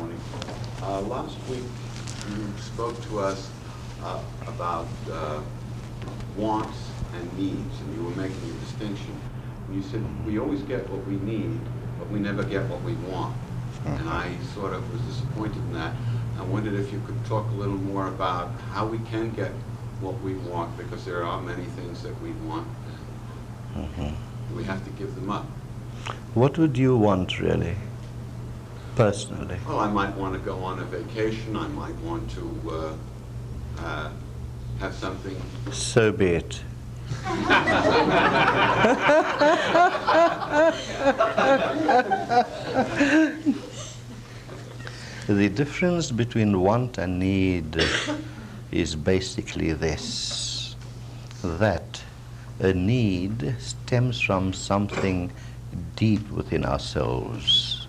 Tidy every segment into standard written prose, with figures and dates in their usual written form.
morning. Last week you spoke to us about wants and needs, and you were making a distinction. And you said we always get what we need, but we never get what we want. And I sort of was disappointed in that. I wondered if you could talk a little more about how we can get what we want, because there are many things that we want. We have to give them up. What would you want, really, personally? Well, I might want to go on a vacation. I might want to have something. So be it. The difference between want and need is basically this, that a need stems from something deep within ourselves.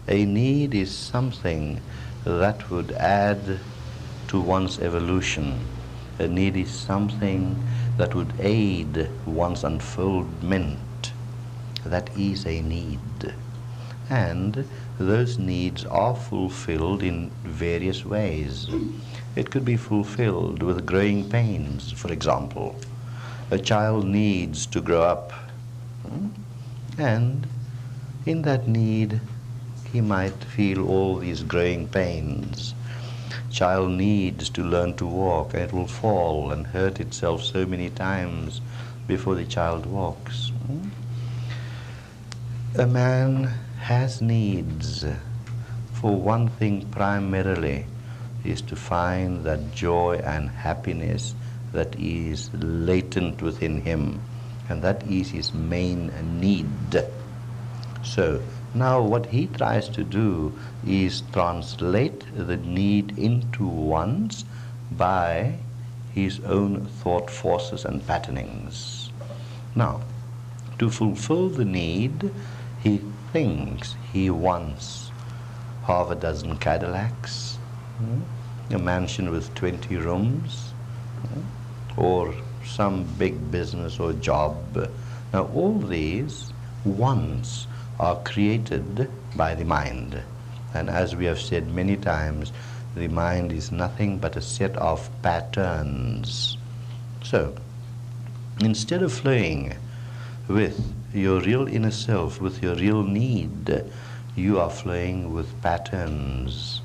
A need is something that would add to one's evolution. A need is something that would aid one's unfoldment. That is a need. And those needs are fulfilled in various ways. It could be fulfilled with growing pains, for example. A child needs to grow up, and in that need he might feel all these growing pains. Child needs to learn to walk, and it will fall and hurt itself so many times before the child walks. A man has needs. For one thing primarily is to find that joy and happiness that is latent within him, and that is his main need. So now what he tries to do is translate the need into wants by his own thought forces and patternings. Now, to fulfill the need, he thinks he wants half a dozen Cadillacs, a mansion with 20 rooms, or some big business or job. Now all these wants are created by the mind. And as we have said many times, the mind is nothing but a set of patterns. So, instead of flowing with your real inner self, with your real need, you are flowing with patterns.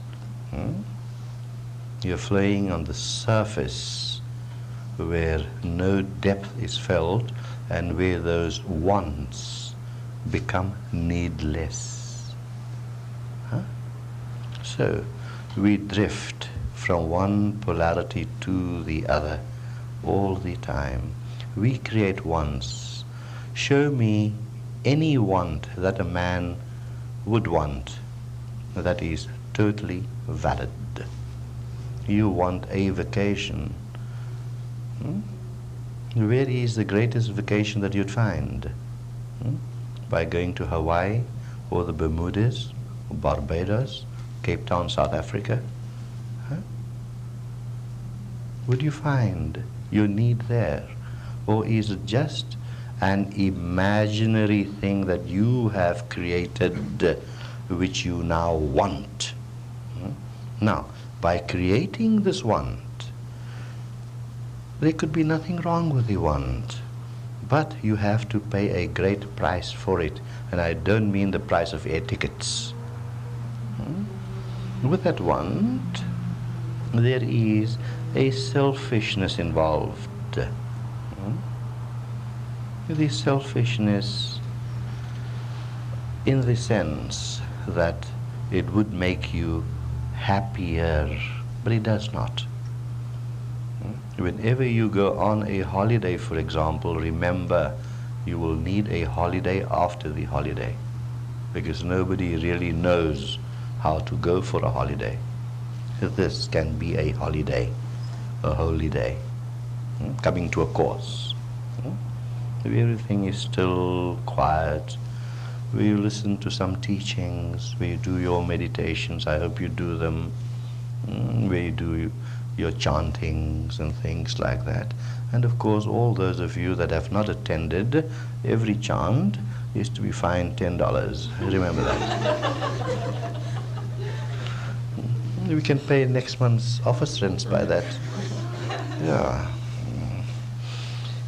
You're flowing on the surface where no depth is felt and where those wants become needless. So we drift from one polarity to the other all the time. We create wants. Show me any want that a man would want that is totally valid. You want a vacation. Where is the greatest vacation that you'd find? By going to Hawaii or the Bermudas or Barbados, Cape Town, South Africa? Would you find your need there? Or is it just an imaginary thing that you have created which you now want? Now, by creating this want, there could be nothing wrong with the want, but you have to pay a great price for it, and I don't mean the price of air tickets. With that want, there is a selfishness involved. The selfishness in the sense that it would make you happier, but it does not. Whenever you go on a holiday, for example, remember you will need a holiday after the holiday, because nobody really knows how to go for a holiday. This can be a holiday, a holy day, coming to a course. Everything is still quiet. Where you listen to some teachings, where you do your meditations, I hope you do them, where you do your chantings and things like that. And of course, all those of you that have not attended, every chant is to be fined $10. Remember that. We can pay next month's office rents by that. Yeah.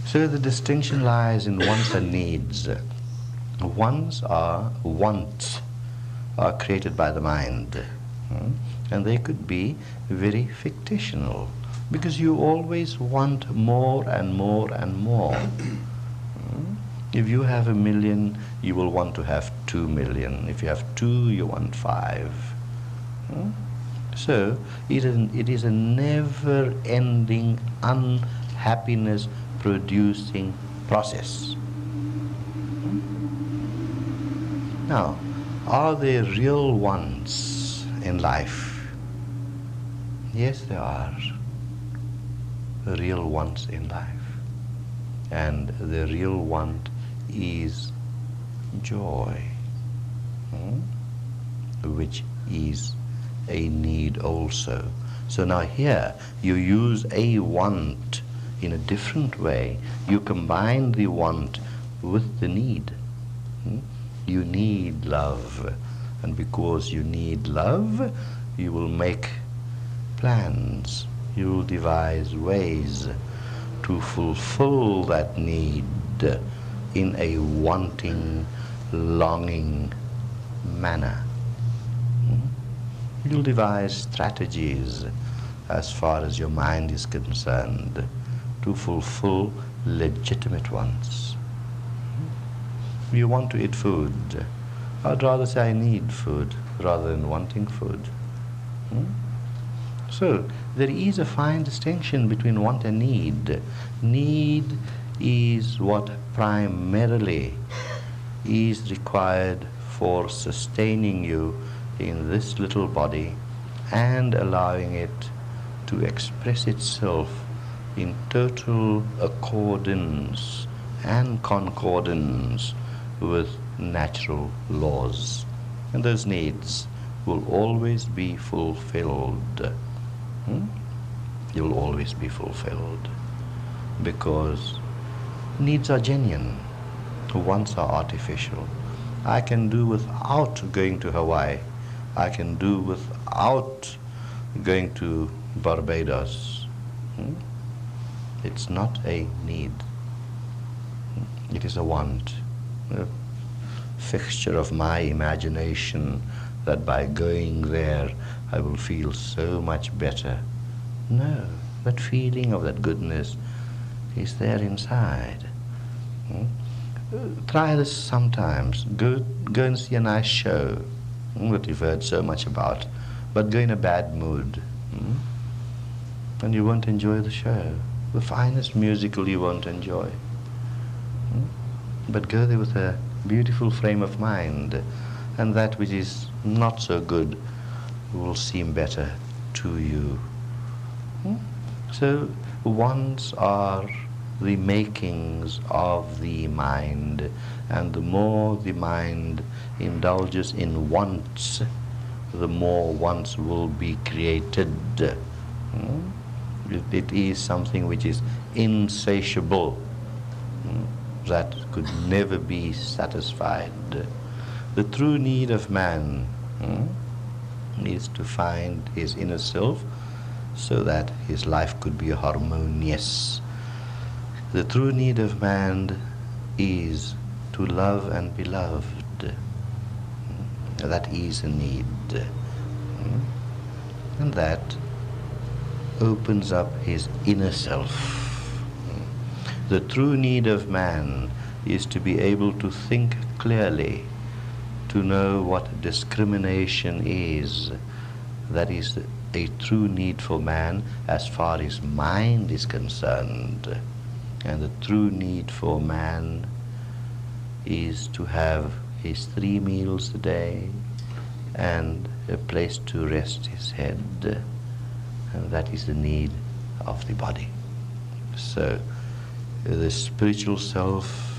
So the distinction lies in wants and needs. Wants are created by the mind. And they could be very fictional, because you always want more and more and more. If you have 1 million, you will want to have 2 million. If you have 2, you want 5. So it is a never-ending unhappiness-producing process. Now, are there real wants in life? Yes, there are real wants in life. And the real want is joy, which is a need also. So now here you use a want in a different way. You combine the want with the need. You need love, and because you need love, you will make plans, you will devise ways to fulfill that need in a wanting, longing manner. You'll devise strategies as far as your mind is concerned to fulfill legitimate wants. You want to eat food. I'd rather say I need food rather than wanting food. So there is a fine distinction between want and need. Need is what primarily is required for sustaining you in this little body and allowing it to express itself in total accordance and concordance with natural laws. And those needs will always be fulfilled. You'll always be fulfilled, because needs are genuine, wants are artificial. I can do without going to Hawaii. I can do without going to Barbados. It's not a need. It is a want, a fixture of my imagination that by going there I will feel so much better. No, that feeling of that goodness is there inside. Try this sometimes. Go and see a nice show that you've heard so much about, but go in a bad mood, and you won't enjoy the show. The finest musical you won't enjoy. But go there with a beautiful frame of mind, and that which is not so good will seem better to you. So wants are the makings of the mind, and the more the mind indulges in wants, the more wants will be created. It is something which is insatiable, that could never be satisfied. The true need of man is to find his inner self so that his life could be harmonious. The true need of man is to love and be loved. That is a need. And that opens up his inner self. The true need of man is to be able to think clearly, to know what discrimination is. That is a true need for man as far as mind is concerned. And the true need for man is to have his 3 meals a day and a place to rest his head. And that is the need of the body. So the spiritual self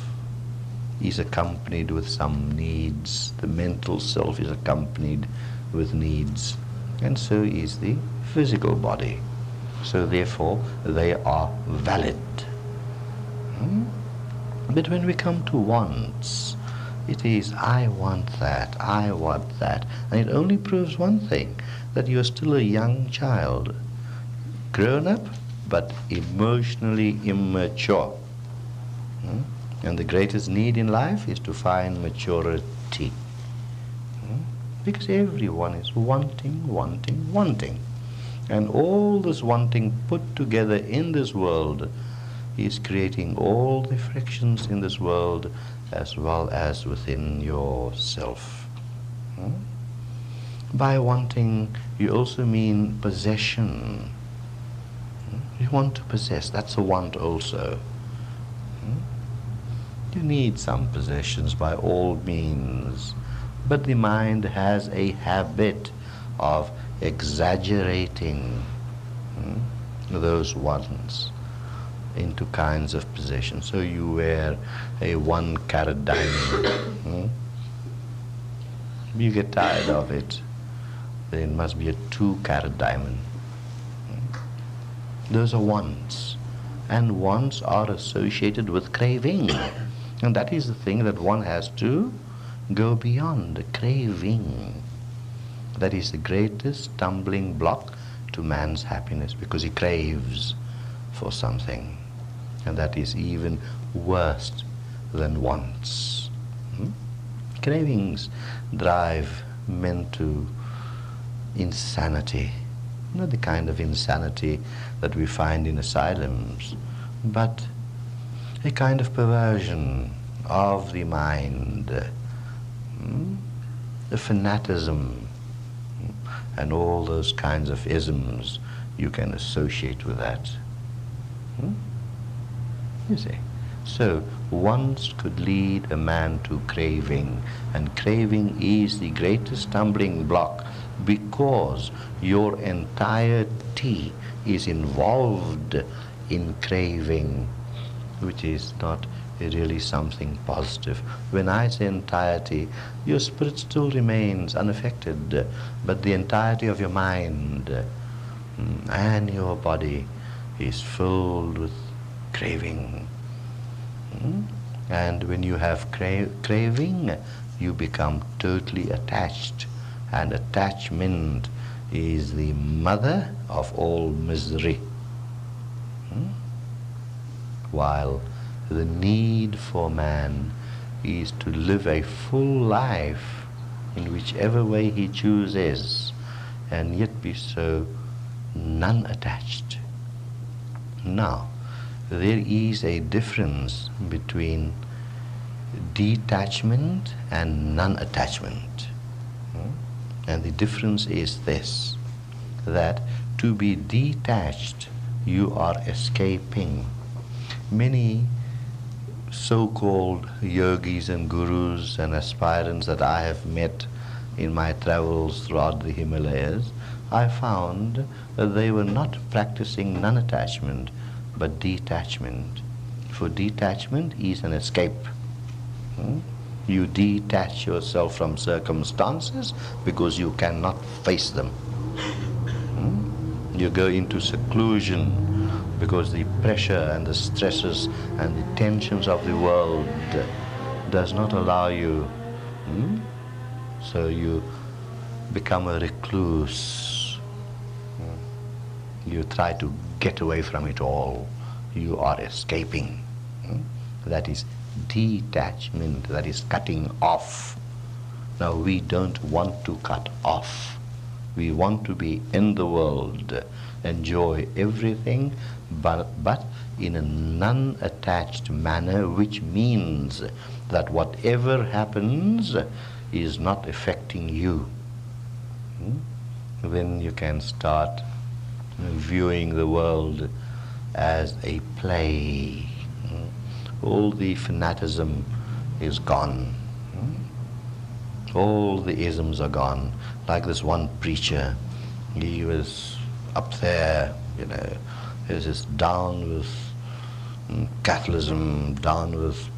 is accompanied with some needs. The mental self is accompanied with needs. And so is the physical body. So therefore they are valid. But when we come to wants, It is, I want that, I want that. And it only proves one thing, that you are still a young child, grown up, but emotionally immature. And the greatest need in life is to find maturity. Because everyone is wanting, wanting, wanting. And all this wanting put together in this world is creating all the frictions in this world as well as within yourself. By wanting, you also mean possession. You want to possess, that's a want also. You need some possessions by all means, but the mind has a habit of exaggerating those wants into kinds of possessions. So you wear a 1 carat diamond. You get tired of it. Then it must be a 2 carat diamond. Those are wants. And wants are associated with craving. And that is the thing that one has to go beyond, craving. That is the greatest stumbling block to man's happiness, because he craves for something. And that is even worse than wants. Cravings drive men to insanity. Not the kind of insanity that we find in asylums, but a kind of perversion of the mind, the fanaticism, and all those kinds of isms you can associate with that. You see. So wants could lead a man to craving, and craving is the greatest stumbling block, because your entirety is involved in craving, which is not really something positive. When I say entirety, your spirit still remains unaffected, but the entirety of your mind and your body is filled with craving. And when you have craving, you become totally attached, and attachment is the mother of all misery. While the need for man is to live a full life in whichever way he chooses, and yet be so non-attached. Now, there is a difference between detachment and non-attachment. And the difference is this, that to be detached, you are escaping. Many so-called yogis and gurus and aspirants that I have met in my travels throughout the Himalayas, I found that they were not practicing non-attachment, but detachment. For detachment is an escape. You detach yourself from circumstances because you cannot face them. You go into seclusion because the pressure and the stresses and the tensions of the world does not allow you. So you become a recluse. You try to get away from it all. You are escaping. That is detachment, that is cutting off. Now we don't want to cut off. We want to be in the world, enjoy everything, but in a non-attached manner, which means that whatever happens is not affecting you. Then you can start viewing the world as a play. All the fanaticism is gone. All the isms are gone. Like this one preacher, he was up there, he was just down with Catholicism, down with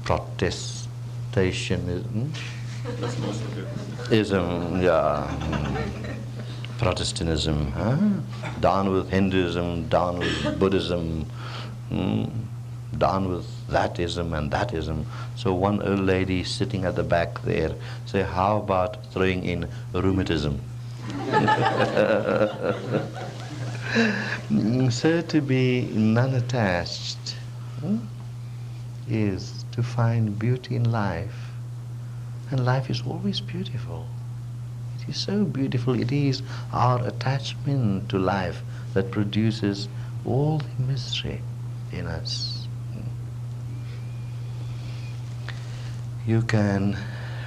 Protestantism, Protestantism, down with Hinduism, down with Buddhism, Down with thatism and thatism. So one old lady sitting at the back there say, how about throwing in rheumatism? So to be non-attached is to find beauty in life. And life is always beautiful. It is so beautiful. It is our attachment to life that produces all the misery in us. You can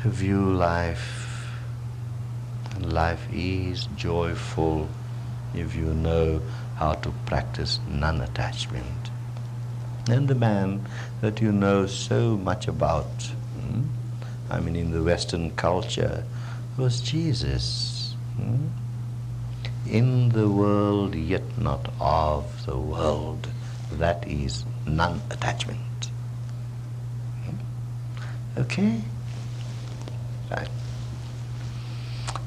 view life, and life is joyful if you know how to practice non-attachment. And the man that you know so much about, in the Western culture, was Jesus. In the world, yet not of the world. That is non-attachment. Okay? Right.